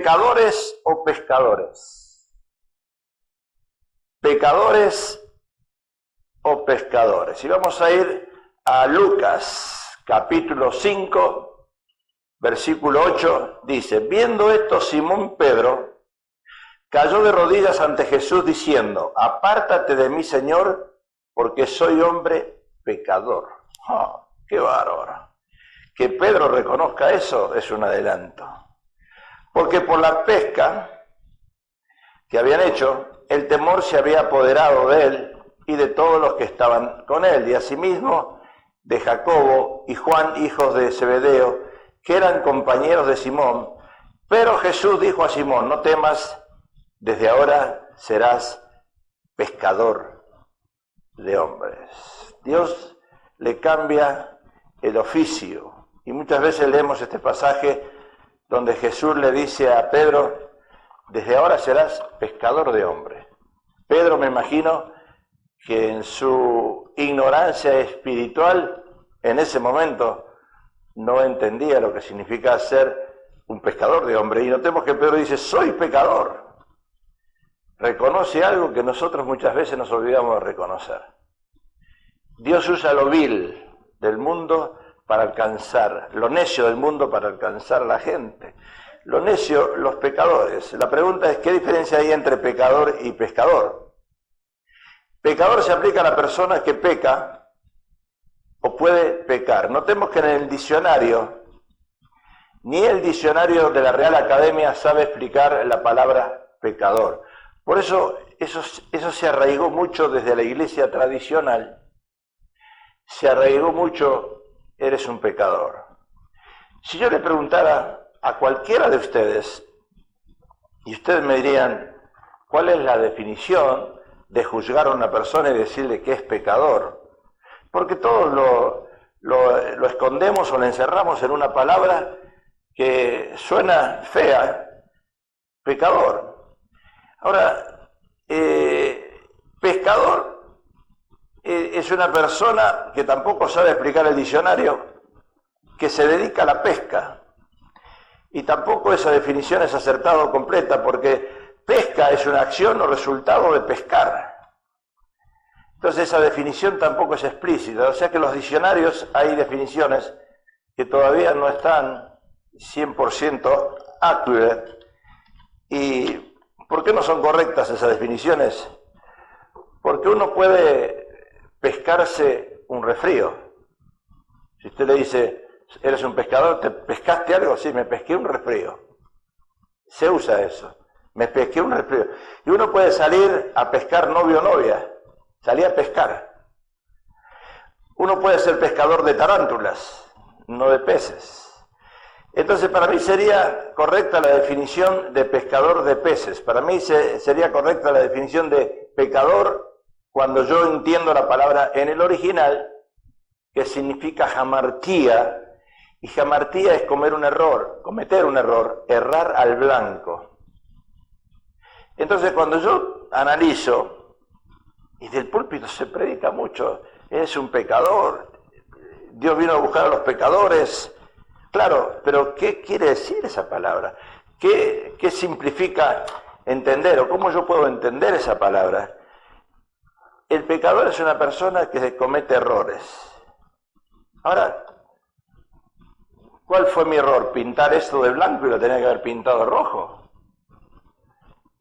¿Pecadores o pescadores? ¿Pecadores o pescadores? Y vamos a ir a Lucas, capítulo 5, versículo 8, dice: viendo esto, Simón Pedro cayó de rodillas ante Jesús diciendo: apártate de mí, Señor, porque soy hombre pecador. ¡Oh, qué bárbaro! Que Pedro reconozca eso es un adelanto. Porque por la pesca que habían hecho, el temor se había apoderado de él y de todos los que estaban con él, y asimismo de Jacobo y Juan, hijos de Zebedeo, que eran compañeros de Simón. Pero Jesús dijo a Simón: no temas, desde ahora serás pescador de hombres. Dios le cambia el oficio, y muchas veces leemos este pasaje donde Jesús le dice a Pedro: desde ahora serás pescador de hombres. Pedro, me imagino que en su ignorancia espiritual, en ese momento, no entendía lo que significa ser un pescador de hombres. Y notemos que Pedro dice: soy pecador. Reconoce algo que nosotros muchas veces nos olvidamos de reconocer. Dios usa lo vil del mundo para alcanzar, lo necio del mundo para alcanzar a la gente. Lo necio, los pecadores. La pregunta es: ¿qué diferencia hay entre pecador y pescador? Pecador se aplica a la persona que peca o puede pecar. Notemos que en el diccionario, ni el diccionario de la Real Academia sabe explicar la palabra pecador. Por eso se arraigó mucho desde la iglesia tradicional. Se arraigó mucho: eres un pecador. Si yo le preguntara a cualquiera de ustedes, y ustedes me dirían: ¿cuál es la definición de juzgar a una persona y decirle que es pecador? Porque todos lo escondemos o lo encerramos en una palabra que suena fea: pecador. Ahora, pescador es una persona que tampoco sabe explicar el diccionario, que se dedica a la pesca. Y tampoco esa definición es acertada o completa, porque pesca es una acción o resultado de pescar. Entonces esa definición tampoco es explícita. O sea que en los diccionarios hay definiciones que todavía no están 100% accurate. ¿Y por qué no son correctas esas definiciones? Porque uno puede pescarse un resfrío. Si usted le dice: ¿eres un pescador? ¿Te pescaste algo? Sí, me pesqué un resfrío. Se usa eso. Me pesqué un resfrío. Y uno puede salir a pescar novio o novia. Salí a pescar. Uno puede ser pescador de tarántulas, no de peces. Entonces, para mí sería correcta la definición de pescador de peces. Para mí sería correcta la definición de pecador cuando yo entiendo la palabra en el original, que significa hamartía. Y hamartía es cometer un error, errar al blanco. Entonces, cuando yo analizo, y del púlpito se predica mucho: es un pecador, Dios vino a buscar a los pecadores. Claro, pero ¿qué quiere decir esa palabra? ¿Qué simplifica entender? ¿O cómo yo puedo entender esa palabra? El pecador es una persona que comete errores. Ahora, ¿cuál fue mi error? ¿Pintar esto de blanco y lo tenía que haber pintado de rojo?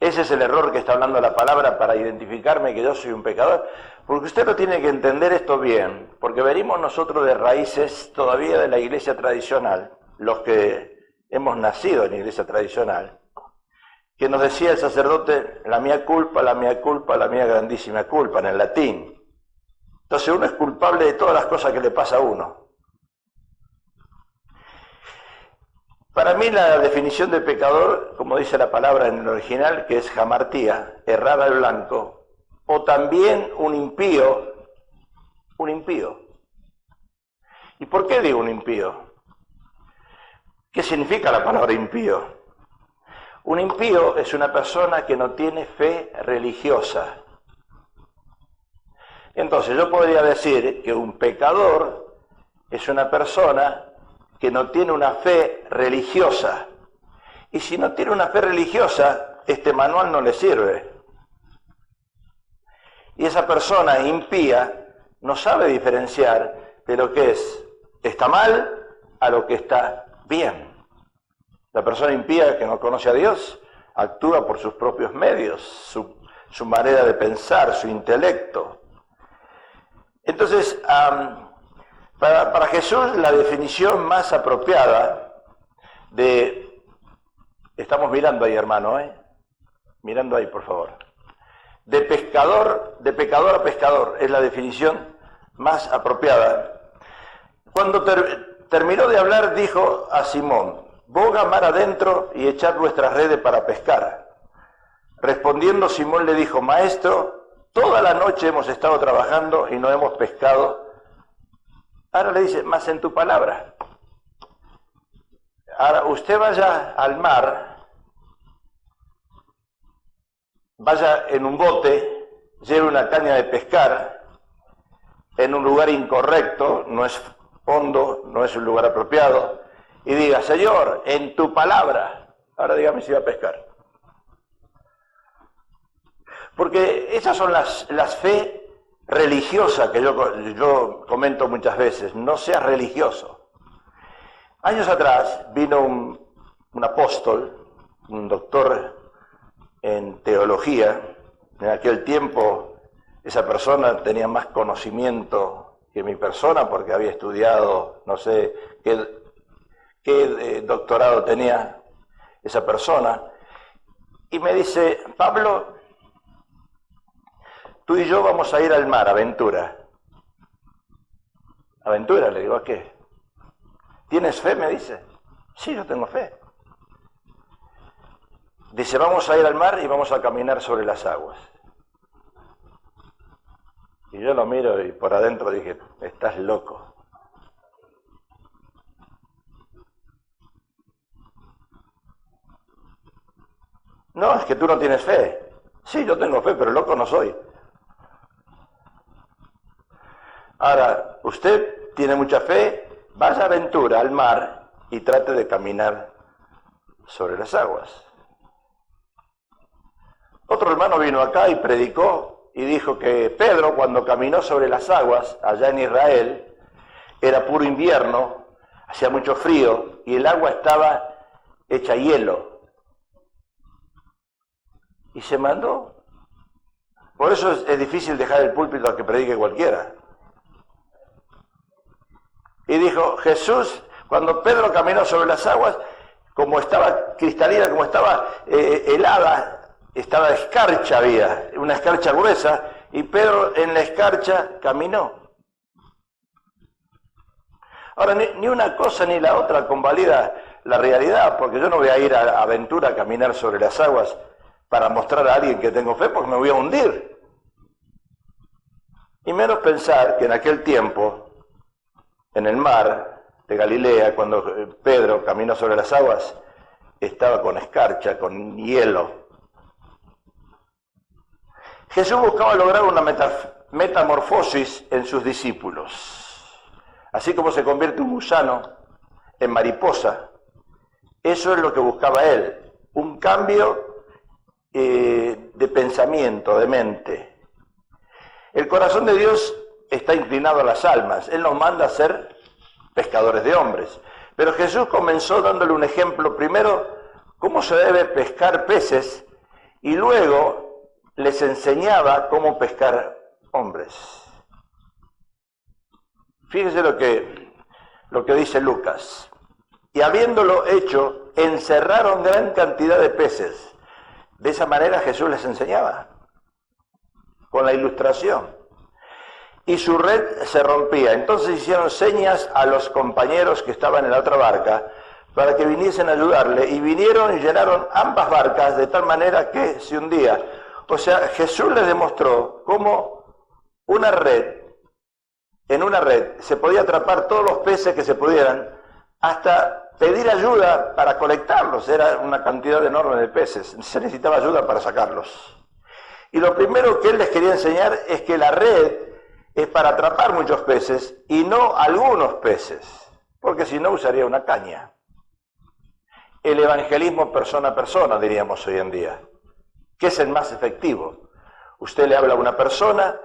Ese es el error que está hablando la palabra para identificarme que yo soy un pecador. Porque usted lo tiene que entender esto bien, porque venimos nosotros de raíces todavía de la iglesia tradicional, los que hemos nacido en la iglesia tradicional, que nos decía el sacerdote: la mía culpa, la mía culpa, la mía grandísima culpa, en el latín. Entonces uno es culpable de todas las cosas que le pasa a uno. Para mí la definición de pecador, como dice la palabra en el original, que es hamartía, errar al blanco, o también un impío. ¿Y por qué digo un impío? ¿Qué significa la palabra impío? Un impío es una persona que no tiene fe religiosa. Entonces yo podría decir que un pecador es una persona que no tiene una fe religiosa. Y si no tiene una fe religiosa, este manual no le sirve. Y esa persona impía no sabe diferenciar de lo que está mal a lo que está bien. La persona impía que no conoce a Dios actúa por sus propios medios, su manera de pensar, su intelecto. Entonces, para Jesús la definición más apropiada estamos mirando ahí, hermano, mirando ahí, por favor. De pecador a pescador es la definición más apropiada. Cuando terminó de hablar, dijo a Simón: boga mar adentro y echad vuestras redes para pescar. Respondiendo Simón le dijo: Maestro, toda la noche hemos estado trabajando y no hemos pescado. Ahora le dice: más en tu palabra. Ahora usted vaya al mar, vaya en un bote, lleve una caña de pescar en un lugar incorrecto, no es hondo, no es un lugar apropiado, y diga: Señor, en tu palabra, ahora dígame si va a pescar. Porque esas son las fe religiosas que yo comento muchas veces. No seas religioso. Años atrás vino un apóstol, un doctor en teología. En aquel tiempo esa persona tenía más conocimiento que mi persona porque había estudiado, no sé qué doctorado tenía esa persona. Y me dice: Pablo, tú y yo vamos a ir al mar, aventura. ¿Aventura? Le digo: ¿a qué? ¿Tienes fe? Me dice. Sí, yo tengo fe. Dice: vamos a ir al mar y vamos a caminar sobre las aguas. Y yo lo miro y por adentro dije: estás loco. No, es que tú no tienes fe. Sí, yo tengo fe, pero loco no soy. Ahora, usted tiene mucha fe, vaya a aventura al mar y trate de caminar sobre las aguas. Otro hermano vino acá y predicó y dijo que Pedro, cuando caminó sobre las aguas allá en Israel, era puro invierno, hacía mucho frío y el agua estaba hecha hielo. Y se mandó. Por eso es difícil dejar el púlpito a que predique cualquiera. Y dijo: Jesús, cuando Pedro caminó sobre las aguas, como estaba cristalina, como estaba helada, estaba escarcha, había una escarcha gruesa, y Pedro en la escarcha caminó. Ahora, ni una cosa ni la otra convalida la realidad, porque yo no voy a ir a aventura a caminar sobre las aguas para mostrar a alguien que tengo fe, porque me voy a hundir. Y menos pensar que en aquel tiempo, en el mar de Galilea, cuando Pedro caminó sobre las aguas, estaba con escarcha, con hielo. Jesús buscaba lograr una metamorfosis en sus discípulos. Así como se convierte un gusano en mariposa, eso es lo que buscaba él, un cambio de pensamiento, de mente. El corazón de Dios está inclinado a las almas. Él nos manda a ser pescadores de hombres. Pero Jesús comenzó dándole un ejemplo, primero, cómo se debe pescar peces, y luego les enseñaba cómo pescar hombres. Fíjese lo que dice Lucas. Y habiéndolo hecho, encerraron gran cantidad de peces. De esa manera Jesús les enseñaba, con la ilustración. Y su red se rompía. Entonces hicieron señas a los compañeros que estaban en la otra barca para que viniesen a ayudarle. Y vinieron y llenaron ambas barcas de tal manera que se hundía. O sea, Jesús les demostró cómo en una red se podía atrapar todos los peces que se pudieran, hasta pedir ayuda para colectarlos. Era una cantidad enorme de peces. Se necesitaba ayuda para sacarlos. Y lo primero que él les quería enseñar es que la red es para atrapar muchos peces y no algunos peces, porque si no usaría una caña. el evangelismo persona a persona, diríamos hoy en día, que es el más efectivo. Usted le habla a una persona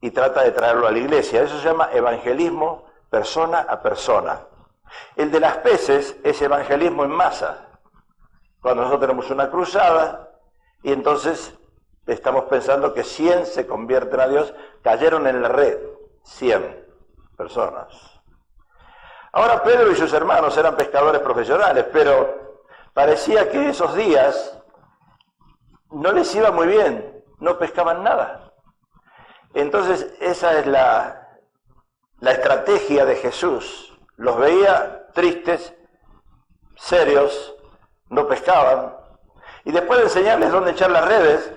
y trata de traerlo a la iglesia. Eso se llama evangelismo persona a persona. El de las peces es evangelismo en masa. Cuando nosotros tenemos una cruzada y entonces estamos pensando que 100 se convierten a Dios, cayeron en la red, 100 personas. Ahora Pedro y sus hermanos eran pescadores profesionales, pero parecía que esos días no les iba muy bien, no pescaban nada. Entonces esa es la estrategia de Jesús. Los veía tristes, serios, no pescaban, y después de enseñarles dónde echar las redes,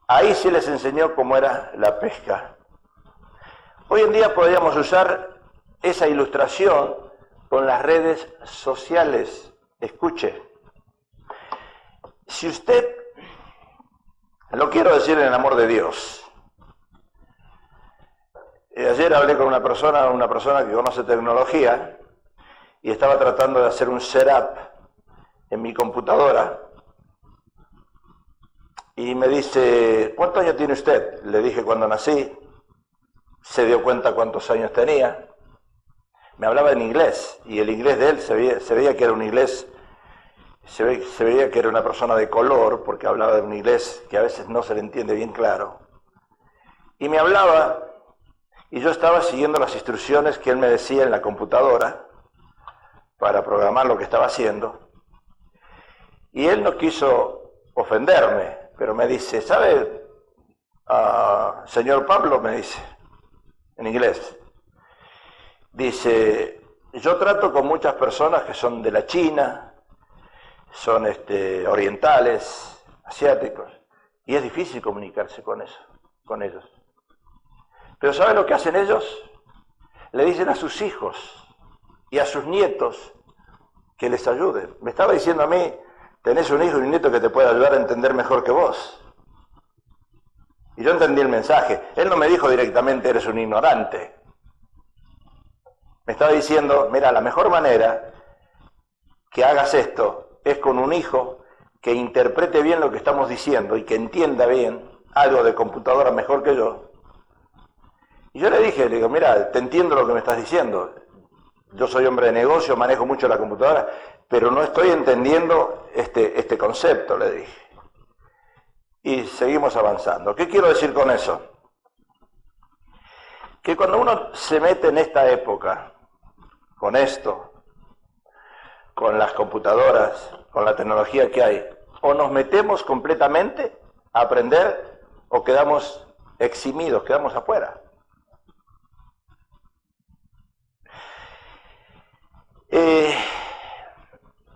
ahí sí les enseñó cómo era la pesca. Hoy en día podríamos usar esa ilustración con las redes sociales. Escuche, si usted, lo quiero decir en el amor de Dios, ayer hablé con una persona que conoce tecnología y estaba tratando de hacer un setup en mi computadora y me dice, ¿cuántos años tiene usted? Le dije cuando nací, se dio cuenta cuántos años tenía, me hablaba en inglés y el inglés de él se veía que era un inglés, se veía que era una persona de color porque hablaba de un inglés que a veces no se le entiende bien claro y me hablaba. Y yo estaba siguiendo las instrucciones que él me decía en la computadora para programar lo que estaba haciendo. Y él no quiso ofenderme, pero me dice, ¿sabe, señor Pablo? Me dice, en inglés. Dice, yo trato con muchas personas que son de la China, son orientales, asiáticos, y es difícil comunicarse con ellos. Pero ¿sabe lo que hacen ellos? Le dicen a sus hijos y a sus nietos que les ayuden. Me estaba diciendo a mí, tenés un hijo y un nieto que te puede ayudar a entender mejor que vos. Y yo entendí el mensaje. Él no me dijo directamente, eres un ignorante. Me estaba diciendo, mira, la mejor manera que hagas esto es con un hijo que interprete bien lo que estamos diciendo y que entienda bien algo de computadora mejor que yo. Y yo le digo, mira, te entiendo lo que me estás diciendo. Yo soy hombre de negocio, manejo mucho la computadora, pero no estoy entendiendo este concepto, le dije. Y seguimos avanzando. ¿Qué quiero decir con eso? Que cuando uno se mete en esta época, con esto, con las computadoras, con la tecnología que hay, o nos metemos completamente a aprender o quedamos eximidos, quedamos afuera.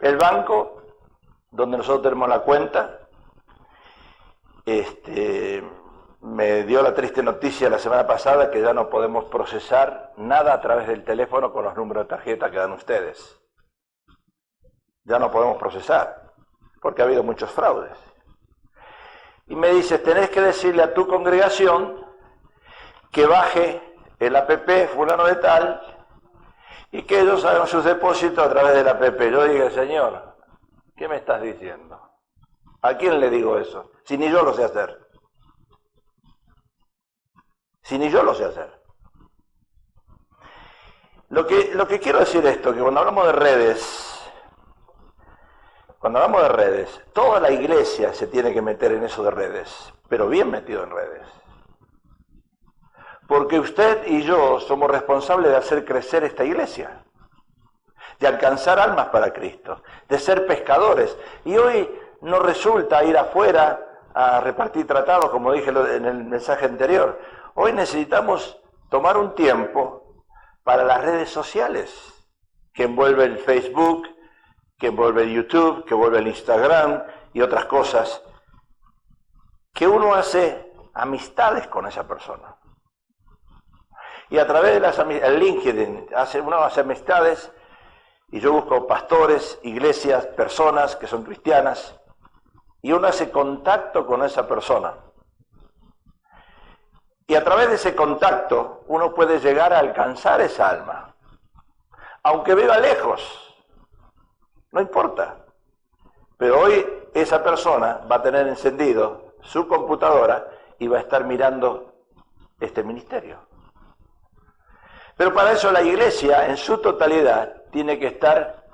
El banco, donde nosotros tenemos la cuenta, me dio la triste noticia la semana pasada que ya no podemos procesar nada a través del teléfono con los números de tarjeta que dan ustedes. Ya no podemos procesar, porque ha habido muchos fraudes. Y me dice, tenés que decirle a tu congregación que baje el APP fulano de tal y que ellos hagan sus depósitos a través del APP. Yo digo, Señor, ¿qué me estás diciendo? ¿A quién le digo eso? Si ni yo lo sé hacer. Si ni yo lo sé hacer. Lo que quiero decir es esto, que cuando hablamos de redes, toda la iglesia se tiene que meter en eso de redes, pero bien metido en redes. Porque usted y yo somos responsables de hacer crecer esta iglesia, de alcanzar almas para Cristo, de ser pescadores. Y hoy no resulta ir afuera a repartir tratados, como dije en el mensaje anterior. Hoy necesitamos tomar un tiempo para las redes sociales, que envuelve el Facebook, que envuelve el YouTube, que envuelve el Instagram y otras cosas, que uno hace amistades con esa persona. Y a través de el LinkedIn, uno hace amistades, y yo busco pastores, iglesias, personas que son cristianas, y uno hace contacto con esa persona. Y a través de ese contacto, uno puede llegar a alcanzar esa alma. Aunque viva lejos, no importa. Pero hoy esa persona va a tener encendido su computadora y va a estar mirando este ministerio. Pero para eso la iglesia en su totalidad tiene que estar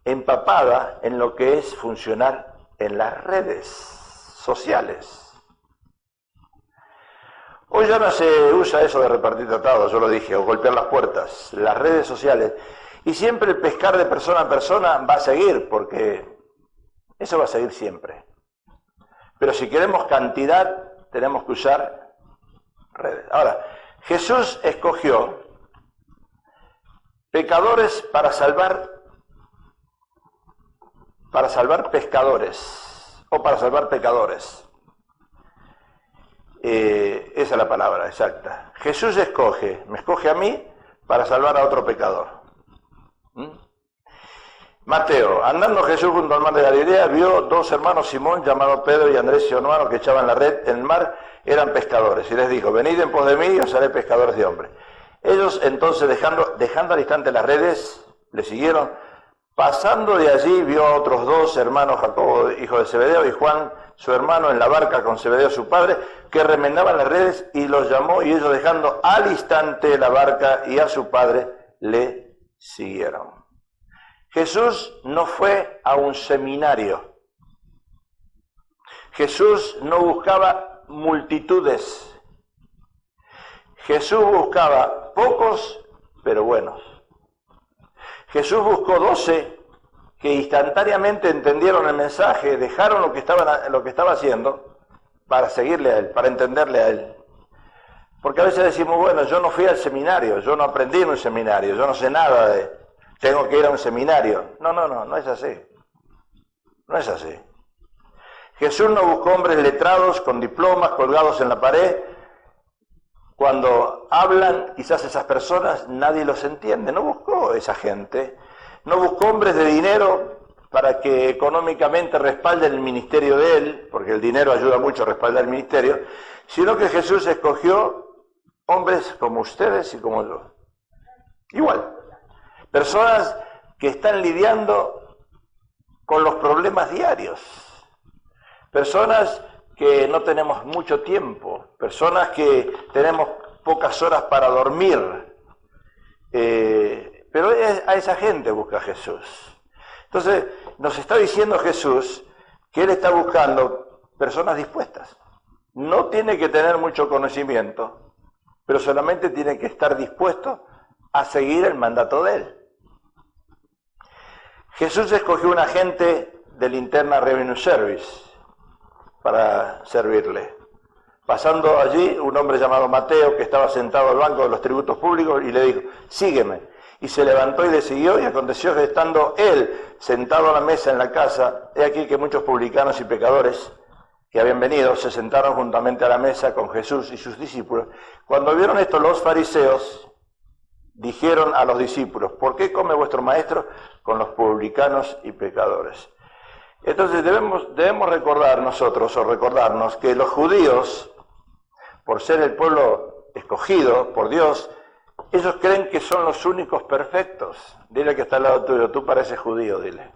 empapada en lo que es funcionar en las redes sociales. Hoy ya no se usa eso de repartir tratados, yo lo dije, o golpear las puertas, las redes sociales. Y siempre el pescar de persona a persona va a seguir, porque eso va a seguir siempre. Pero si queremos cantidad, tenemos que usar redes. Ahora, Jesús escogió pecadores para salvar pescadores, o para salvar pecadores. Esa es la palabra exacta. Jesús me escoge a mí para salvar a otro pecador. Mateo, andando Jesús junto al mar de Galilea, vio dos hermanos Simón, llamados Pedro y Andrés, su hermano, que echaban la red en el mar, eran pescadores, y les dijo, venid en pos de mí y os haré pescadores de hombres. Ellos entonces, dejando al instante las redes, le siguieron. Pasando de allí, vio a otros dos hermanos, Jacobo, hijo de Zebedeo, y Juan, su hermano, en la barca con Zebedeo, su padre, que remendaban las redes, y los llamó, y ellos, dejando al instante la barca y a su padre, le siguieron. Jesús no fue a un seminario. Jesús no buscaba multitudes. Jesús buscaba pocos, pero buenos. Jesús buscó 12 que instantáneamente entendieron el mensaje, dejaron lo que estaba haciendo para seguirle a Él, para entenderle a Él. Porque a veces decimos, bueno, yo no fui al seminario, yo no aprendí en un seminario, yo no sé nada de... Tengo que ir a un seminario. No es así. No es así. Jesús no buscó hombres letrados con diplomas colgados en la pared. Cuando hablan, quizás esas personas nadie los entiende. No buscó esa gente. No buscó hombres de dinero para que económicamente respalden el ministerio de Él, porque el dinero ayuda mucho a respaldar el ministerio, sino que Jesús escogió hombres como ustedes y como yo. Igual. Personas que están lidiando con los problemas diarios. Personas que no tenemos mucho tiempo. Personas que tenemos pocas horas para dormir. Pero a esa gente busca Jesús. Entonces, nos está diciendo Jesús que Él está buscando personas dispuestas. No tiene que tener mucho conocimiento, pero solamente tiene que estar dispuesto a seguir el mandato de Él. Jesús escogió un agente del Internal Revenue Service para servirle. Pasando allí, un hombre llamado Mateo, que estaba sentado al banco de los tributos públicos, y le dijo, sígueme. Y se levantó y le siguió, y aconteció que estando él sentado a la mesa en la casa, he aquí que muchos publicanos y pecadores que habían venido se sentaron juntamente a la mesa con Jesús y sus discípulos. Cuando vieron esto los fariseos, dijeron a los discípulos, ¿por qué come vuestro maestro con los publicanos y pecadores? Entonces debemos recordar nosotros, o recordarnos, que los judíos, por ser el pueblo escogido por Dios, ellos creen que son los únicos perfectos. Dile que está al lado tuyo, tú pareces judío, dile.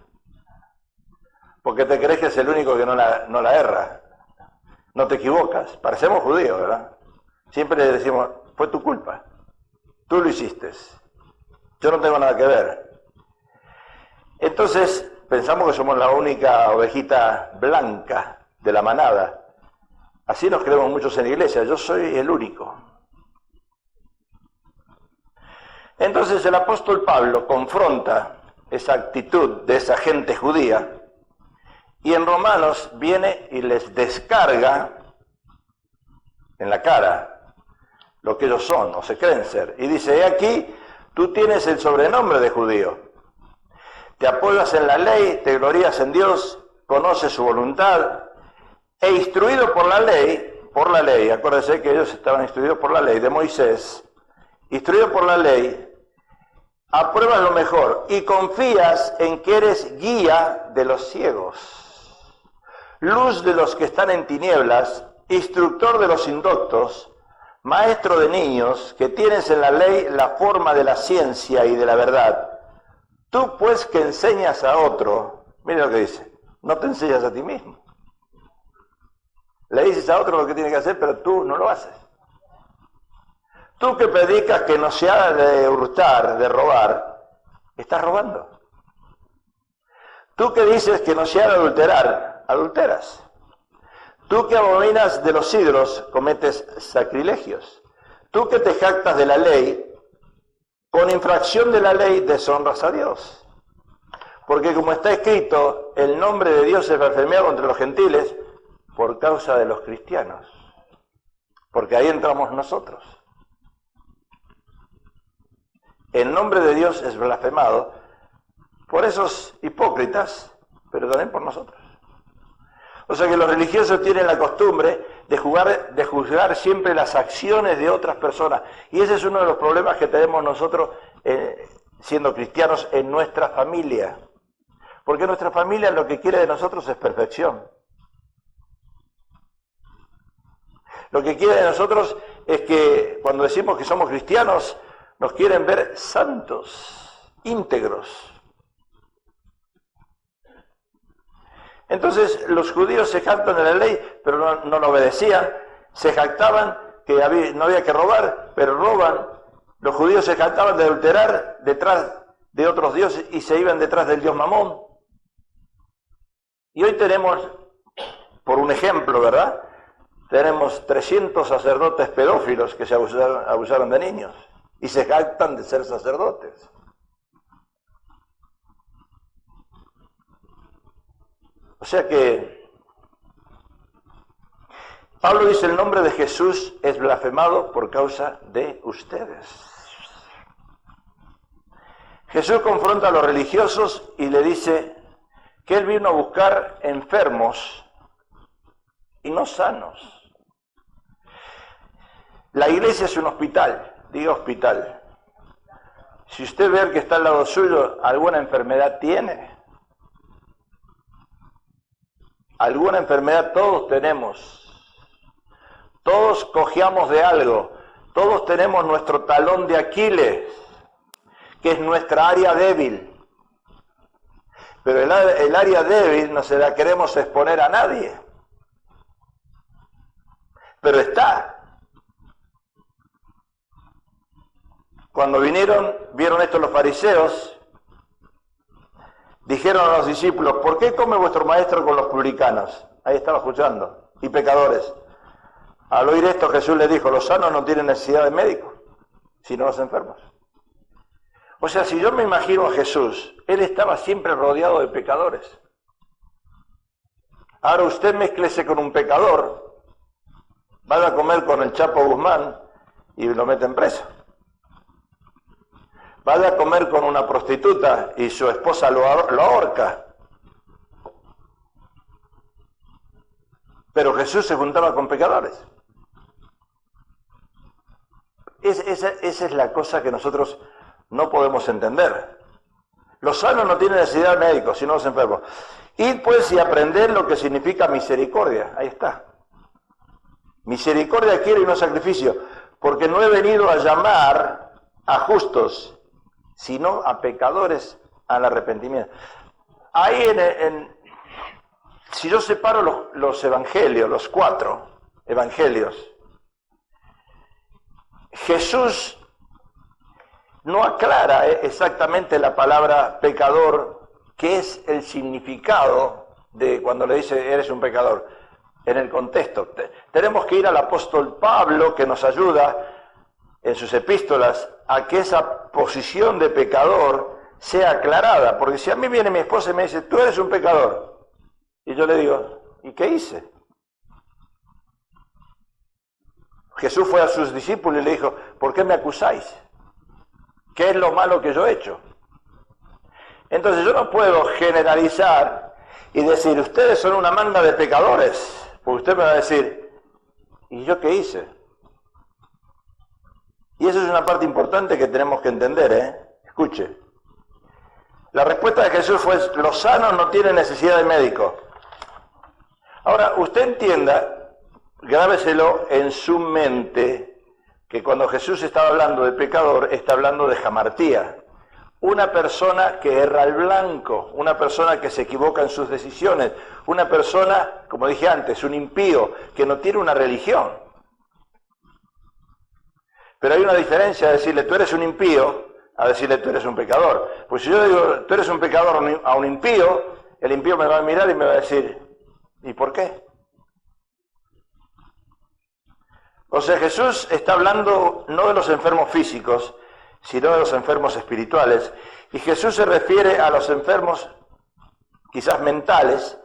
Porque te crees que es el único que no la erra. No te equivocas. Parecemos judíos, ¿verdad? Siempre le decimos, fue tu culpa. Tú lo hiciste. Yo no tengo nada que ver. Entonces, pensamos que somos la única ovejita blanca de la manada. Así nos creemos muchos en la iglesia. Yo soy el único. Entonces el apóstol Pablo confronta esa actitud de esa gente judía y en Romanos viene y les descarga en la cara lo que ellos son o se creen ser. Y dice, he aquí, tú tienes el sobrenombre de judío. Te apoyas en la ley, te glorías en Dios, conoces su voluntad, e instruido por la ley, acuérdense que ellos estaban instruidos por la ley de Moisés, instruido por la ley, apruebas lo mejor y confías en que eres guía de los ciegos, luz de los que están en tinieblas, instructor de los indoctos, maestro de niños, que tienes en la ley la forma de la ciencia y de la verdad. Tú pues que enseñas a otro, mira lo que dice, no te enseñas a ti mismo. Le dices a otro lo que tiene que hacer, pero tú no lo haces. Tú que predicas que no se haga de hurtar, de robar, estás robando. Tú que dices que no se haga de adulterar, adulteras. Tú que abominas de los ídolos, cometes sacrilegios. Tú que te jactas de la ley, con infracción de la ley deshonras a Dios. Porque como está escrito, el nombre de Dios es blasfemiado entre los gentiles por causa de los cristianos. Porque ahí entramos nosotros. El nombre de Dios es blasfemado por esos hipócritas, pero también por nosotros. O sea que los religiosos tienen la costumbre de juzgar siempre las acciones de otras personas. Y ese es uno de los problemas que tenemos nosotros siendo cristianos en nuestra familia. Porque nuestra familia lo que quiere de nosotros es perfección. Lo que quiere de nosotros es que cuando decimos que somos cristianos, nos quieren ver santos, íntegros. Entonces los judíos se jactan de la ley, pero no la obedecían. Se jactaban que no había que robar, pero roban. Los judíos se jactaban de adulterar detrás de otros dioses y se iban detrás del dios Mamón. Y hoy tenemos, por un ejemplo, ¿verdad? Tenemos 300 sacerdotes pedófilos que se abusaron de niños y se jactan de ser sacerdotes. O sea que Pablo dice: el nombre de Jesús es blasfemado por causa de ustedes. Jesús confronta a los religiosos y le dice que él vino a buscar enfermos y no sanos. La iglesia es un hospital, diga hospital. Si usted ve que está al lado suyo, ¿alguna enfermedad tiene? Alguna enfermedad todos tenemos. Todos cojeamos de algo. Todos tenemos nuestro talón de Aquiles, que es nuestra área débil. Pero el área débil no se la queremos exponer a nadie. Pero está. Cuando vieron esto los fariseos, dijeron a los discípulos: ¿por qué come vuestro maestro con los publicanos? Ahí estaba escuchando. Y pecadores. Al oír esto, Jesús les dijo: los sanos no tienen necesidad de médico, sino los enfermos. O sea, si yo me imagino a Jesús, él estaba siempre rodeado de pecadores. Ahora usted mézclese con un pecador, vaya a comer con el Chapo Guzmán y lo meten preso. Vaya a comer con una prostituta y su esposa lo ahorca. Pero Jesús se juntaba con pecadores. Esa es la cosa que nosotros no podemos entender. Los sanos no tienen necesidad de médicos, sino los enfermos. Y pues y aprender lo que significa misericordia. Ahí está. Misericordia quiero y no sacrificio, porque no he venido a llamar a justos, sino a pecadores al arrepentimiento. Ahí si yo separo los evangelios, los 4 evangelios, Jesús no aclara exactamente la palabra pecador, que es el significado de cuando le dice eres un pecador, en el contexto. Tenemos que ir al apóstol Pablo, que nos ayuda en sus epístolas a que esa posición de pecador sea aclarada. Porque si a mí viene mi esposa y me dice: tú eres un pecador, y yo le digo: ¿y qué hice? Jesús fue a sus discípulos y le dijo: ¿por qué me acusáis? ¿Qué es lo malo que yo he hecho? Entonces yo no puedo generalizar y decir: ustedes son una manga de pecadores. Porque usted me va a decir: ¿y yo qué hice? Y eso es una parte importante que tenemos que entender, Escuche. La respuesta de Jesús fue: los sanos no tienen necesidad de médico. Ahora, usted entienda, grábeselo en su mente, que cuando Jesús estaba hablando de pecador, está hablando de jamartía. una persona que erra al blanco, una persona que se equivoca en sus decisiones, una persona, como dije antes, un impío, que no tiene una religión. Pero hay una diferencia de decirle tú eres un impío a decirle tú eres un pecador. Pues si yo digo tú eres un pecador a un impío, el impío me va a mirar y me va a decir, ¿y por qué? O sea, Jesús está hablando no de los enfermos físicos, sino de los enfermos espirituales. Y Jesús se refiere a los enfermos quizás mentales,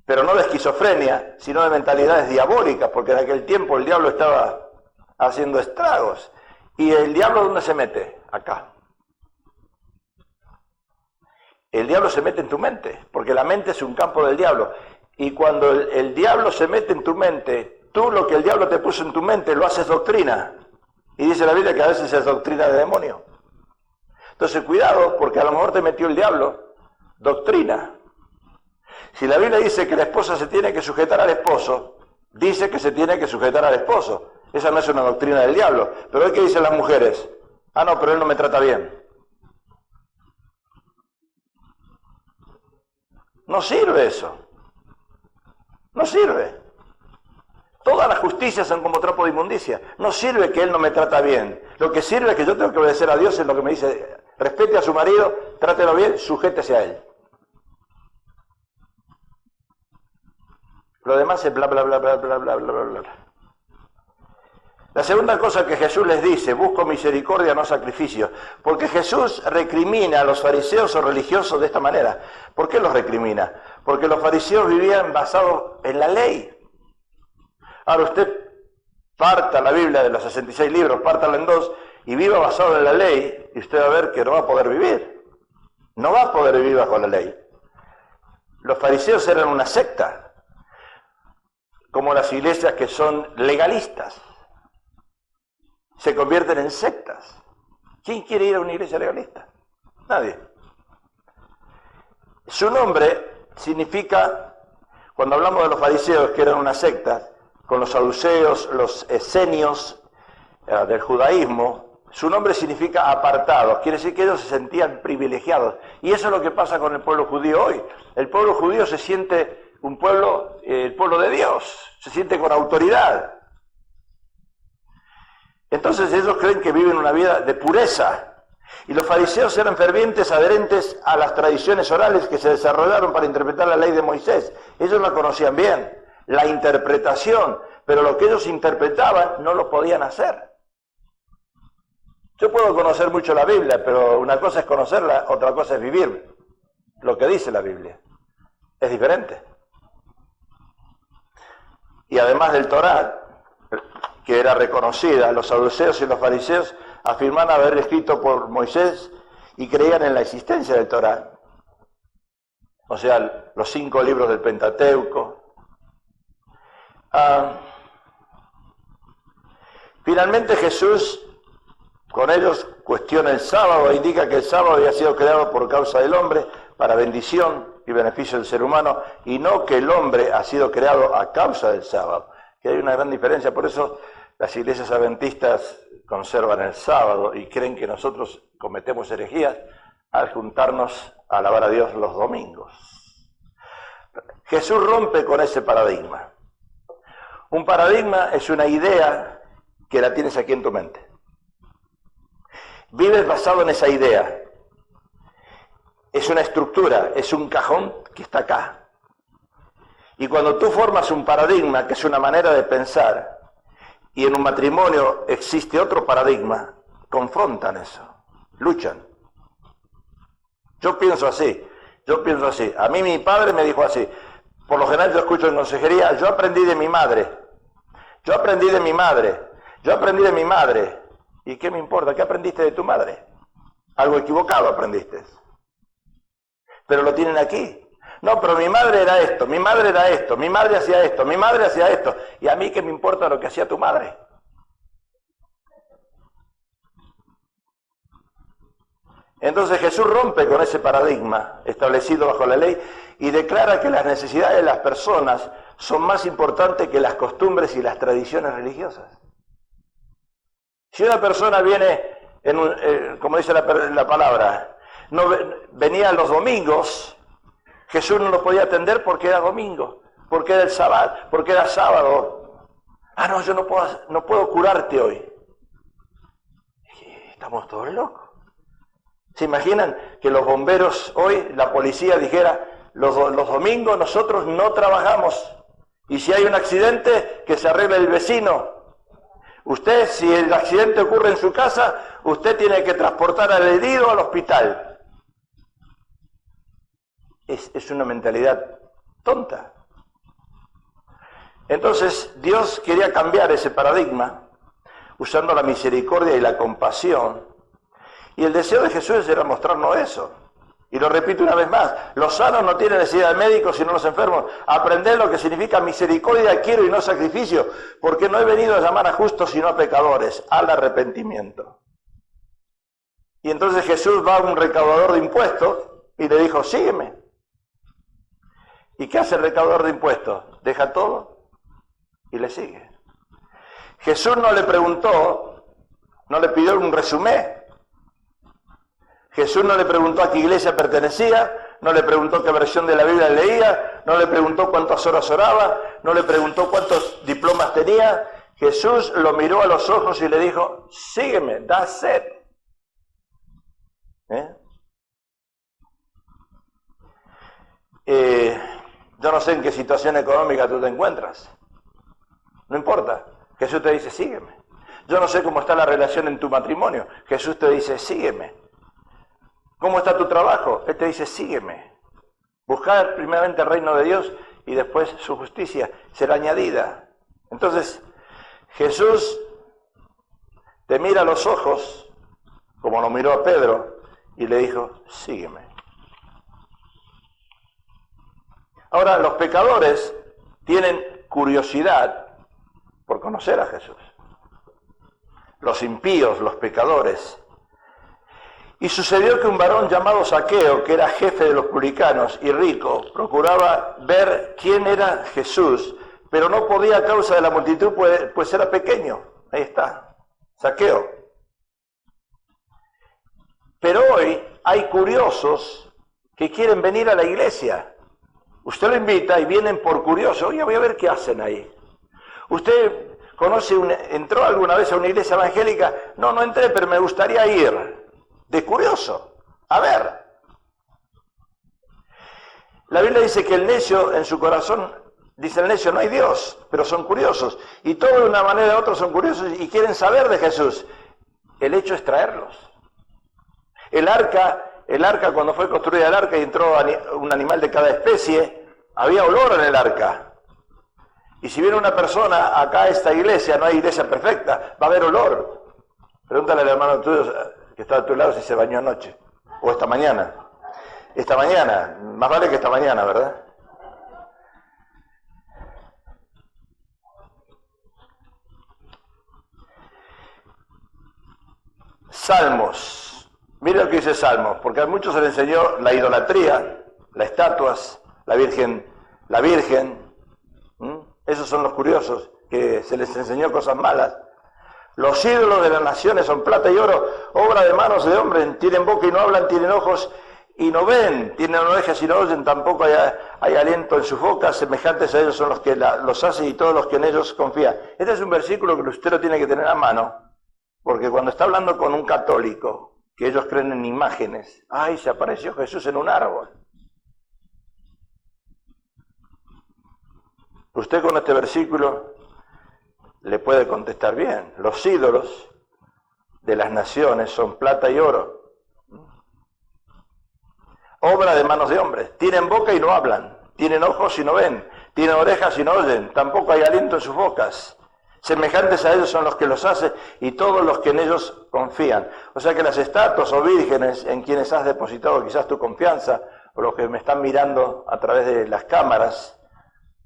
pero no de esquizofrenia, sino de mentalidades diabólicas, porque en aquel tiempo el diablo estaba haciendo estragos. ¿Y el diablo dónde se mete? Acá. El diablo se mete en tu mente, porque la mente es un campo del diablo. Y cuando el diablo se mete en tu mente, tú lo que el diablo te puso en tu mente lo haces doctrina. Y dice la Biblia que a veces es doctrina de demonio. Entonces cuidado, porque a lo mejor te metió el diablo doctrina. Si la Biblia dice que la esposa se tiene que sujetar al esposo, dice que se tiene que sujetar al esposo. Esa no es una doctrina del diablo. Pero hoy, ¿qué dicen las mujeres? Ah, no, pero él no me trata bien. No sirve eso. No sirve. Todas las justicias son como trapo de inmundicia. No sirve que él no me trata bien. Lo que sirve es que yo tengo que obedecer a Dios en lo que me dice. Respete a su marido, trátelo bien, sujétese a él. Lo demás es bla, bla, bla, bla, bla, bla, bla, bla, bla. La segunda cosa que Jesús les dice, busco misericordia, no sacrificio. Porque Jesús recrimina a los fariseos o religiosos de esta manera. ¿Por qué los recrimina? Porque los fariseos vivían basados en la ley. Ahora usted parta la Biblia de los 66 libros, pártala en dos y viva basado en la ley y usted va a ver que no va a poder vivir. No va a poder vivir bajo la ley. Los fariseos eran una secta, como las iglesias que son legalistas. Se convierten en sectas. ¿Quién quiere ir a una iglesia legalista? Nadie. Su nombre significa, cuando hablamos de los fariseos que eran una secta, con los saduceos, los esenios del judaísmo, su nombre significa apartados, quiere decir que ellos se sentían privilegiados. Y eso es lo que pasa con el pueblo judío hoy. El pueblo judío se siente un pueblo, el pueblo de Dios, se siente con autoridad. Entonces ellos creen que viven una vida de pureza. Y los fariseos eran fervientes adherentes a las tradiciones orales que se desarrollaron para interpretar la ley de Moisés. Ellos la conocían bien, la interpretación, pero lo que ellos interpretaban no lo podían hacer. Yo puedo conocer mucho la Biblia, pero una cosa es conocerla, otra cosa es vivir lo que dice la Biblia. Es diferente. Y además del Torá, que era reconocida, los saduceos y los fariseos afirmaban haber escrito por Moisés y creían en la existencia del Torá. O sea, los 5 libros del Pentateuco. Finalmente Jesús con ellos cuestiona el sábado e indica que el sábado había sido creado por causa del hombre para bendición y beneficio del ser humano y no que el hombre ha sido creado a causa del sábado. Que hay una gran diferencia, por eso las iglesias adventistas conservan el sábado y creen que nosotros cometemos herejías al juntarnos a alabar a Dios los domingos. Jesús rompe con ese paradigma. Un paradigma es una idea que la tienes aquí en tu mente. Vives basado en esa idea. Es una estructura, es un cajón que está acá. Y cuando tú formas un paradigma, que es una manera de pensar, y en un matrimonio existe otro paradigma, confrontan eso, luchan. Yo pienso así. A mí mi padre me dijo así. Por lo general yo escucho en consejería, yo aprendí de mi madre. ¿Y qué me importa? ¿Qué aprendiste de tu madre? Algo equivocado aprendiste. Pero lo tienen aquí. No, pero mi madre era esto, mi madre hacía esto. ¿Y a mí qué me importa lo que hacía tu madre? Entonces Jesús rompe con ese paradigma establecido bajo la ley y declara que las necesidades de las personas son más importantes que las costumbres y las tradiciones religiosas. Si una persona viene como dice la palabra, no venía los domingos, Jesús no lo podía atender porque era domingo, porque era el sábado, porque era sábado. Ah, no, yo no puedo curarte hoy. Estamos todos locos. ¿Se imaginan que los bomberos hoy, la policía dijera, los domingos nosotros no trabajamos, y si hay un accidente, que se arregle el vecino? Usted, si el accidente ocurre en su casa, usted tiene que transportar al herido al hospital. Es una mentalidad tonta. Entonces, Dios quería cambiar ese paradigma, usando la misericordia y la compasión. Y el deseo de Jesús era mostrarnos eso. Y lo repito una vez más, los sanos no tienen necesidad de médicos sino los enfermos. Aprended lo que significa misericordia quiero y no sacrificio, porque no he venido a llamar a justos sino a pecadores, al arrepentimiento. Y entonces Jesús va a un recaudador de impuestos y le dijo, sígueme. ¿Y qué hace el recaudador de impuestos? Deja todo y le sigue. Jesús no le preguntó, no le pidió un resumen. Jesús no le preguntó a qué iglesia pertenecía, no le preguntó qué versión de la Biblia leía, no le preguntó cuántas horas oraba, no le preguntó cuántos diplomas tenía. Jesús lo miró a los ojos y le dijo, sígueme, that's it. Yo no sé en qué situación económica tú te encuentras. No importa. Jesús te dice, sígueme. Yo no sé cómo está la relación en tu matrimonio. Jesús te dice, sígueme. ¿Cómo está tu trabajo? Él te dice, sígueme. Buscar primeramente el reino de Dios y después su justicia será añadida. Entonces, Jesús te mira a los ojos, como lo miró a Pedro, y le dijo, sígueme. Ahora, los pecadores tienen curiosidad por conocer a Jesús. Los impíos, los pecadores. Y sucedió que un varón llamado Zaqueo, que era jefe de los publicanos y rico, procuraba ver quién era Jesús, pero no podía a causa de la multitud, pues era pequeño. Ahí está, Zaqueo. Pero hoy hay curiosos que quieren venir a la iglesia. Usted lo invita y vienen por curioso. Oye, voy a ver qué hacen ahí. ¿Usted entró alguna vez a una iglesia evangélica? No entré, pero me gustaría ir. De curioso, a ver. La Biblia dice que el necio en su corazón, dice el necio, no hay Dios, pero son curiosos. Y todos de una manera u otra son curiosos y quieren saber de Jesús. El hecho es traerlos. El arca cuando fue construida el arca y entró un animal de cada especie, había olor en el arca. Y si viene una persona acá a esta iglesia, no hay iglesia perfecta, va a haber olor. Pregúntale al hermano tuyo que está a tu lado si se bañó anoche, o esta mañana. Esta mañana, más vale que esta mañana, ¿verdad? Salmos. Mira lo que dice Salmos, porque a muchos se les enseñó la idolatría, las estatuas, la Virgen. Esos son los curiosos, que se les enseñó cosas malas. Los ídolos de las naciones son plata y oro, obra de manos de hombres, tienen boca y no hablan, tienen ojos y no ven, tienen orejas y no oyen, tampoco hay aliento en sus bocas, semejantes a ellos son los que los hacen y todos los que en ellos confían. Este es un versículo que usted lo tiene que tener a mano, porque cuando está hablando con un católico, que ellos creen en imágenes, ¡ay, se apareció Jesús en un árbol! Usted con este versículo le puede contestar bien. Los ídolos de las naciones son plata y oro. Obra de manos de hombres. Tienen boca y no hablan. Tienen ojos y no ven. Tienen orejas y no oyen. Tampoco hay aliento en sus bocas. Semejantes a ellos son los que los hacen y todos los que en ellos confían. O sea que las estatuas o vírgenes en quienes has depositado quizás tu confianza, o los que me están mirando a través de las cámaras,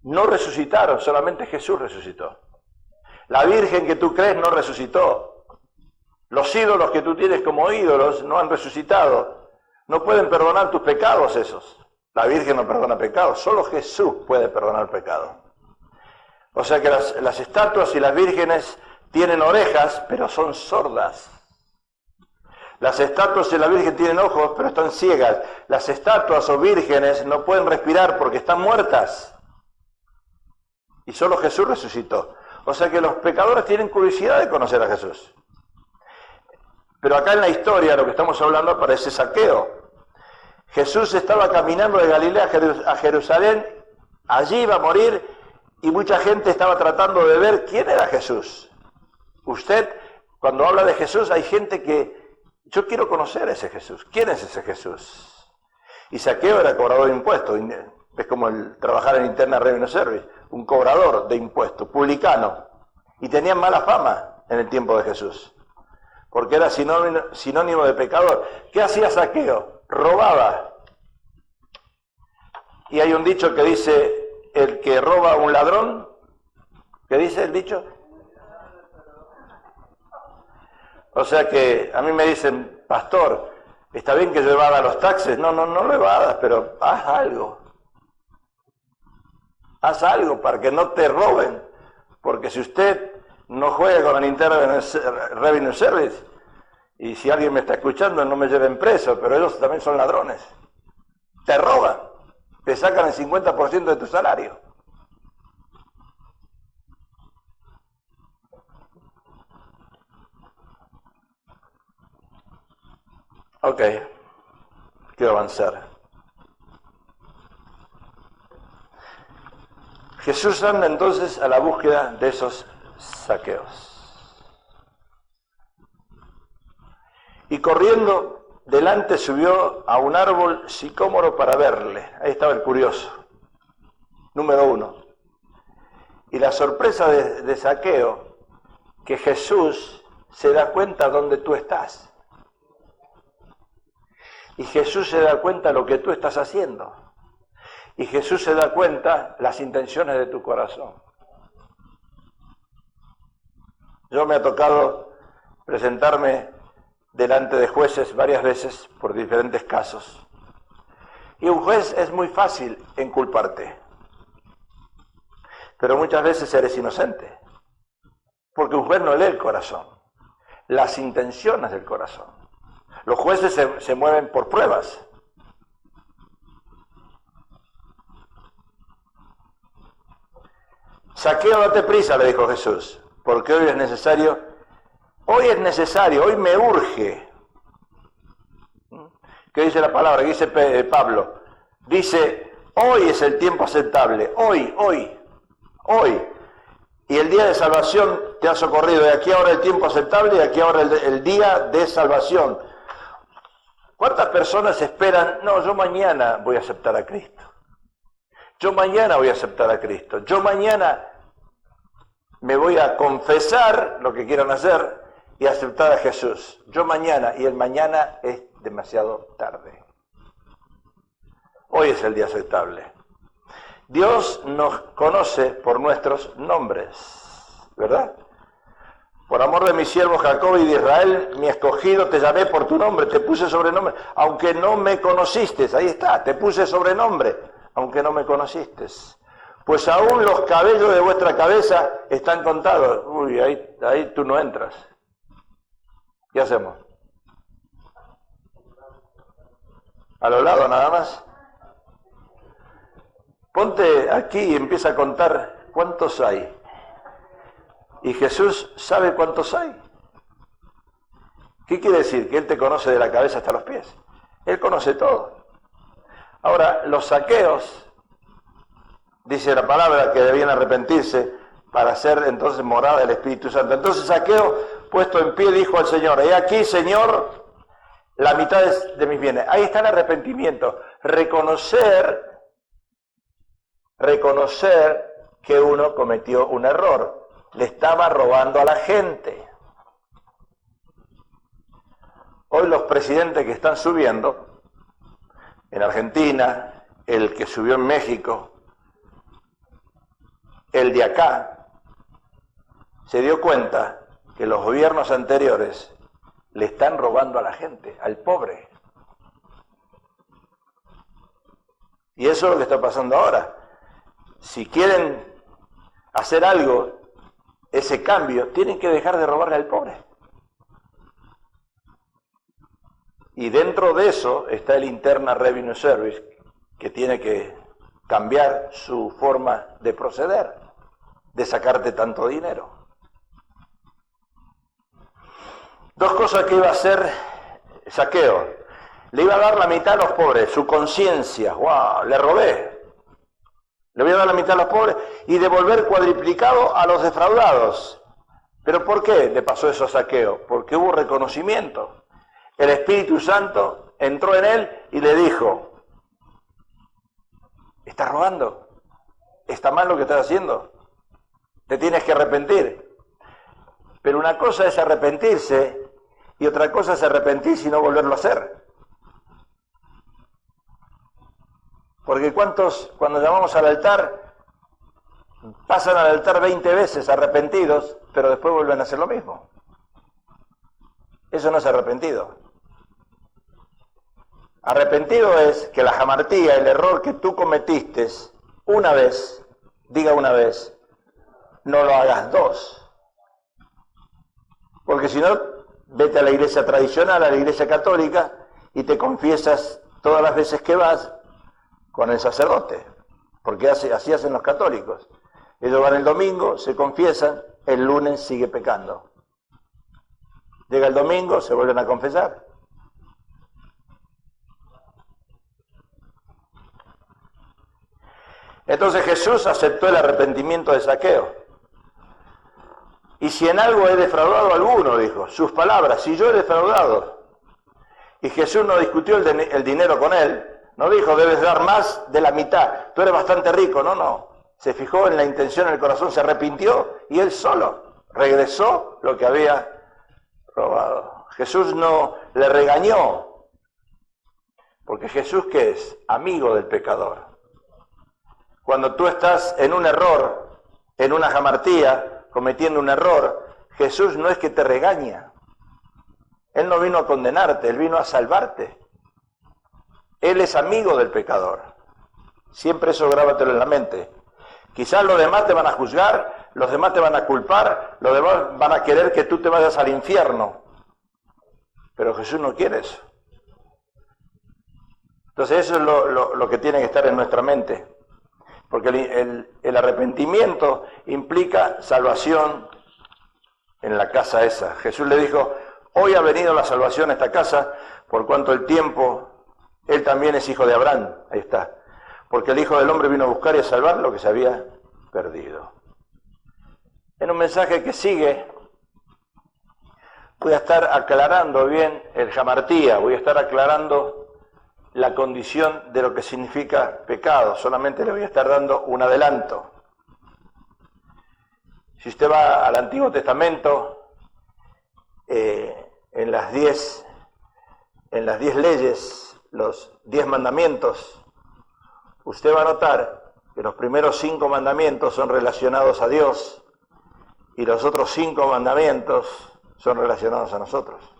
no resucitaron, solamente Jesús resucitó. La Virgen que tú crees no resucitó. Los ídolos que tú tienes como ídolos no han resucitado. No pueden perdonar tus pecados esos. La Virgen no perdona pecados, solo Jesús puede perdonar pecado. O sea que las estatuas y las vírgenes tienen orejas, pero son sordas. Las estatuas de la Virgen tienen ojos, pero están ciegas. Las estatuas o vírgenes no pueden respirar porque están muertas. Y solo Jesús resucitó. O sea que los pecadores tienen curiosidad de conocer a Jesús. Pero acá en la historia, lo que estamos hablando, aparece Zaqueo. Jesús estaba caminando de Galilea a Jerusalén, allí iba a morir, y mucha gente estaba tratando de ver quién era Jesús. Usted, cuando habla de Jesús, hay gente que, yo quiero conocer a ese Jesús. ¿Quién es ese Jesús? Y Zaqueo era cobrador de impuestos, es como el trabajar en Internal Revenue Service, un cobrador de impuestos, publicano, y tenía mala fama en el tiempo de Jesús, porque era sinónimo de pecador. ¿Qué hacía Zaqueo? Robaba. Y hay un dicho que dice, el que roba a un ladrón, ¿qué dice el dicho? O sea que a mí me dicen, pastor, ¿está bien que yo evada los taxes? No lo evadas, pero haz algo. Haz algo para que no te roben, porque si usted no juega con el Internal Revenue Service, y si alguien me está escuchando no me lleven preso, pero ellos también son ladrones. Te roban, te sacan el 50% de tu salario. Ok, quiero avanzar. Jesús anda entonces a la búsqueda de esos saqueos. Y corriendo delante subió a un árbol sicómoro para verle. Ahí estaba el curioso. Número 1. Y la sorpresa de Zaqueo, que Jesús se da cuenta dónde tú estás. Y Jesús se da cuenta lo que tú estás haciendo. Y Jesús se da cuenta las intenciones de tu corazón. Yo me ha tocado presentarme delante de jueces varias veces por diferentes casos. Y un juez es muy fácil inculparte. Pero muchas veces eres inocente. Porque un juez no lee el corazón, las intenciones del corazón. Los jueces se mueven por pruebas. Zaqueo, date prisa, le dijo Jesús, porque hoy es necesario, hoy me urge. ¿Qué dice la palabra? ¿Qué dice Pablo? Dice, hoy es el tiempo aceptable, hoy. Y el día de salvación te ha socorrido. De aquí ahora el tiempo aceptable y de aquí ahora el día de salvación. ¿Cuántas personas esperan? No, yo mañana voy a aceptar a Cristo. Yo mañana voy a aceptar a Cristo. Yo mañana me voy a confesar lo que quieran hacer y aceptar a Jesús. Yo mañana, y el mañana es demasiado tarde. Hoy es el día aceptable. Dios nos conoce por nuestros nombres, ¿verdad? Por amor de mi siervo Jacob y de Israel, mi escogido, te llamé por tu nombre, te puse sobrenombre, aunque no me conociste. Ahí está, te puse sobrenombre, aunque no me conociste. Pues aún los cabellos de vuestra cabeza están contados. Uy, ahí tú no entras. ¿Qué hacemos? A los lados nada más. Ponte aquí y empieza a contar cuántos hay. Y Jesús sabe cuántos hay. ¿Qué quiere decir? Que Él te conoce de la cabeza hasta los pies. Él conoce todo. Ahora, los saqueos, dice la palabra, que debían arrepentirse para ser entonces morada del Espíritu Santo. Entonces Zaqueo, puesto en pie, dijo al Señor, he aquí, Señor, la mitad de mis bienes. Ahí está el arrepentimiento. Reconocer que uno cometió un error. Le estaba robando a la gente. Hoy los presidentes que están subiendo, en Argentina, el que subió en México, el de acá, se dio cuenta que los gobiernos anteriores le están robando a la gente, al pobre. Y eso es lo que está pasando ahora. Si quieren hacer algo, ese cambio, tienen que dejar de robarle al pobre. Y dentro de eso está el Internal Revenue Service, que tiene que cambiar su forma de proceder, de sacarte tanto dinero. Dos cosas que iba a hacer Zaqueo. Le iba a dar la mitad a los pobres, su conciencia. ¡Wow! Le robé. Le voy a dar la mitad a los pobres y devolver cuadriplicado a los defraudados. ¿Pero por qué le pasó eso a Zaqueo? Porque hubo reconocimiento. El Espíritu Santo entró en él y le dijo: ¿estás robando? ¿Está mal lo que estás haciendo? Te tienes que arrepentir. Pero una cosa es arrepentirse y otra cosa es arrepentirse y no volverlo a hacer. Porque ¿cuántos, cuando llamamos al altar, pasan al altar 20 veces arrepentidos, pero después vuelven a hacer lo mismo? Eso no es arrepentido. Arrepentido es que la jamartía, el error que tú cometiste una vez, diga una vez, no lo hagas dos. Porque si no, vete a la iglesia tradicional, a la iglesia católica, y te confiesas todas las veces que vas con el sacerdote, porque así hacen los católicos. Ellos van el domingo, se confiesan, el lunes sigue pecando. Llega el domingo, se vuelven a confesar. Entonces Jesús aceptó el arrepentimiento de Zaqueo. Y si en algo he defraudado a alguno, dijo, sus palabras, si yo he defraudado. Y Jesús no discutió el dinero con él, no dijo, debes dar más de la mitad, tú eres bastante rico, no. Se fijó en la intención en el corazón, se arrepintió y él solo regresó lo que había robado. Jesús no le regañó, porque Jesús, ¿qué es? Amigo del pecador. Cuando tú estás en un error, en una jamartía, cometiendo un error, Jesús no es que te regaña. Él no vino a condenarte, Él vino a salvarte. Él es amigo del pecador. Siempre eso grábatelo en la mente. Quizás los demás te van a juzgar, los demás te van a culpar, los demás van a querer que tú te vayas al infierno. Pero Jesús no quiere eso. Entonces eso es lo que tiene que estar en nuestra mente. Porque el arrepentimiento implica salvación en la casa esa. Jesús le dijo, hoy ha venido la salvación a esta casa, por cuanto el tiempo, él también es hijo de Abraham. Ahí está. Porque el Hijo del Hombre vino a buscar y a salvar lo que se había perdido. En un mensaje que sigue, voy a estar aclarando bien el jamartía, voy a estar aclarando la condición de lo que significa pecado. Solamente le voy a estar dando un adelanto. Si usted va al Antiguo Testamento, en las 10 leyes, los 10 mandamientos, usted va a notar que los primeros 5 mandamientos son relacionados a Dios y los otros 5 mandamientos son relacionados a nosotros.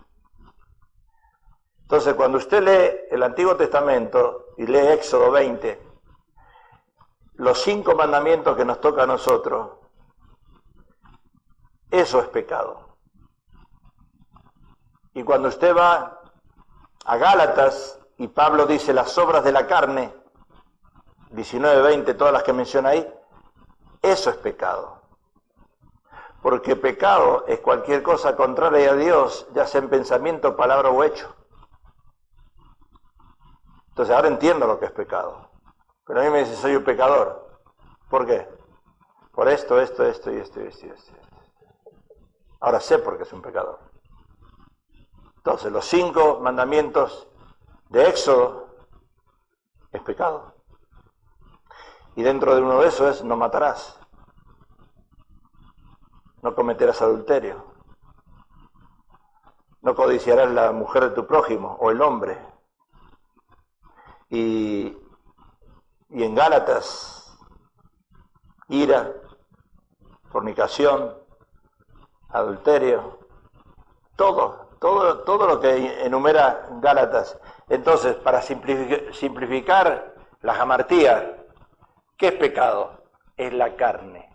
Entonces, cuando usted lee el Antiguo Testamento y lee Éxodo 20, los 5 mandamientos que nos toca a nosotros, eso es pecado. Y cuando usted va a Gálatas y Pablo dice las obras de la carne, 19, 20, todas las que menciona ahí, eso es pecado. Porque pecado es cualquier cosa contraria a Dios, ya sea en pensamiento, palabra o hecho. Entonces ahora entiendo lo que es pecado. Pero a mí me dice, soy un pecador. ¿Por qué? Por esto y esto. Ahora sé por qué es un pecador. Entonces los 5 mandamientos de Éxodo es pecado. Y dentro de uno de esos es, no matarás. No cometerás adulterio. No codiciarás la mujer de tu prójimo o el hombre. Y en Gálatas, ira, fornicación, adulterio, todo lo que enumera Gálatas. Entonces, para simplificar la jamartía, ¿qué es pecado? Es la carne.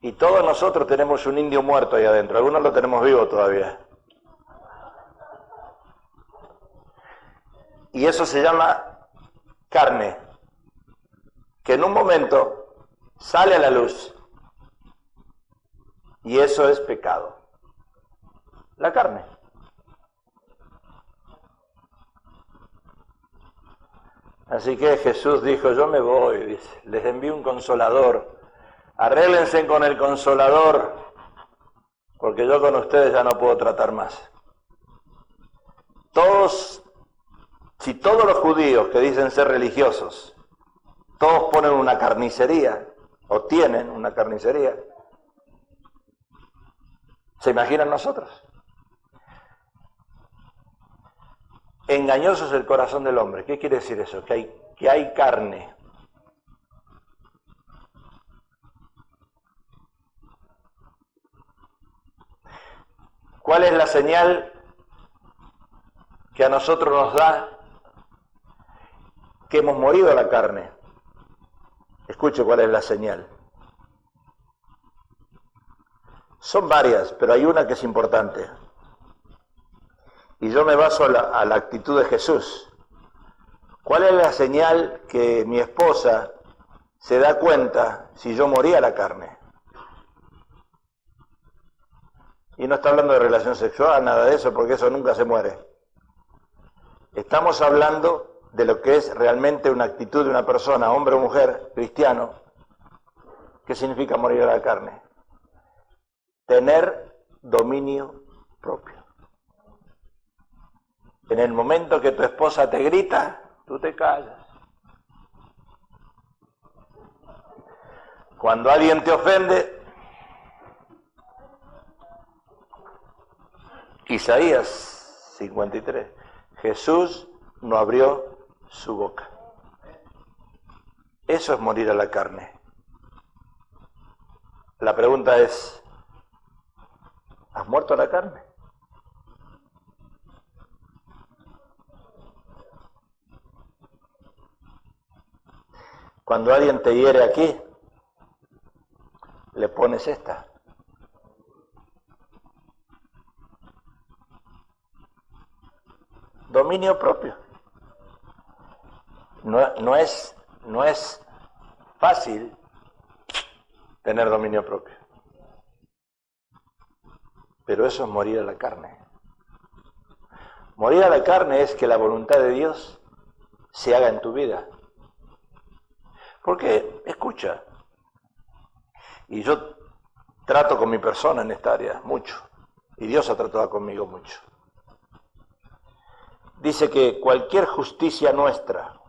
Y todos nosotros tenemos un indio muerto ahí adentro, algunos lo tenemos vivo todavía. Y eso se llama carne, que en un momento sale a la luz. Y eso es pecado. La carne. Así que Jesús dijo, yo me voy, dice, les envío un consolador. Arréglense con el consolador, porque yo con ustedes ya no puedo tratar más. Si todos los judíos que dicen ser religiosos, todos ponen una carnicería, o tienen una carnicería, ¿se imaginan nosotros? Engañoso es el corazón del hombre. ¿Qué quiere decir eso? Que hay carne. ¿Cuál es la señal que a nosotros nos da que hemos morido a la carne? Escuche cuál es la señal. Son varias, pero hay una que es importante. Y yo me baso a la actitud de Jesús. ¿Cuál es la señal que mi esposa se da cuenta si yo morí a la carne? Y no está hablando de relación sexual, nada de eso, porque eso nunca se muere. Estamos hablando de lo que es realmente una actitud de una persona, hombre o mujer, cristiano. ¿Qué significa morir a la carne? Tener dominio propio. En el momento que tu esposa te grita, tú te callas. Cuando alguien te ofende, Isaías 53, Jesús no abrió su boca. Eso es morir a la carne. La pregunta es, ¿has muerto a la carne? Cuando alguien te hiere aquí, le pones esta. Dominio propio. No es fácil tener dominio propio. Pero eso es morir a la carne. Morir a la carne es que la voluntad de Dios se haga en tu vida. Porque, escucha, y yo trato con mi persona en esta área mucho, y Dios ha tratado conmigo mucho. Dice que cualquier justicia nuestra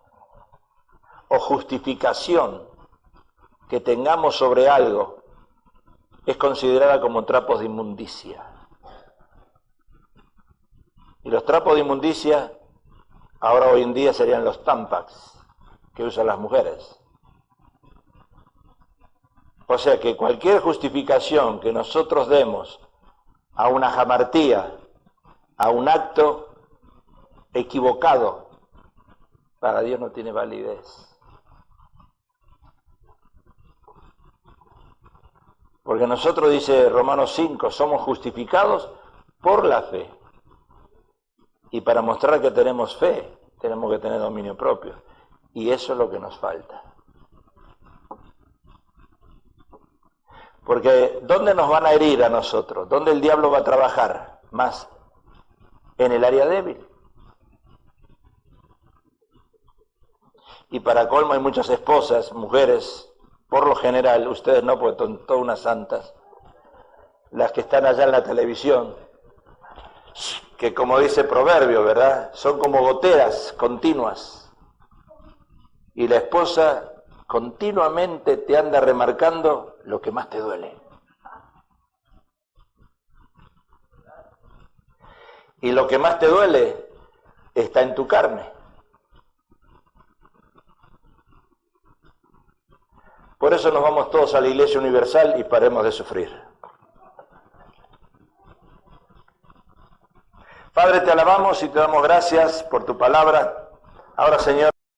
o justificación que tengamos sobre algo es considerada como trapos de inmundicia. Y los trapos de inmundicia ahora hoy en día serían los Tampax que usan las mujeres. O sea que cualquier justificación que nosotros demos a una jamartía, a un acto equivocado, para Dios no tiene validez. Porque nosotros, dice Romanos 5, somos justificados por la fe. Y para mostrar que tenemos fe, tenemos que tener dominio propio. Y eso es lo que nos falta. Porque ¿dónde nos van a herir a nosotros? ¿Dónde el diablo va a trabajar más? En el área débil. Y para colmo hay muchas esposas, mujeres, por lo general, ustedes no, porque son todas unas santas, las que están allá en la televisión, que como dice Proverbio, ¿verdad? Son como goteras continuas. Y la esposa continuamente te anda remarcando lo que más te duele. Y lo que más te duele está en tu carne. Por eso nos vamos todos a la Iglesia Universal y paremos de sufrir. Padre, te alabamos y te damos gracias por tu palabra. Ahora, Señor,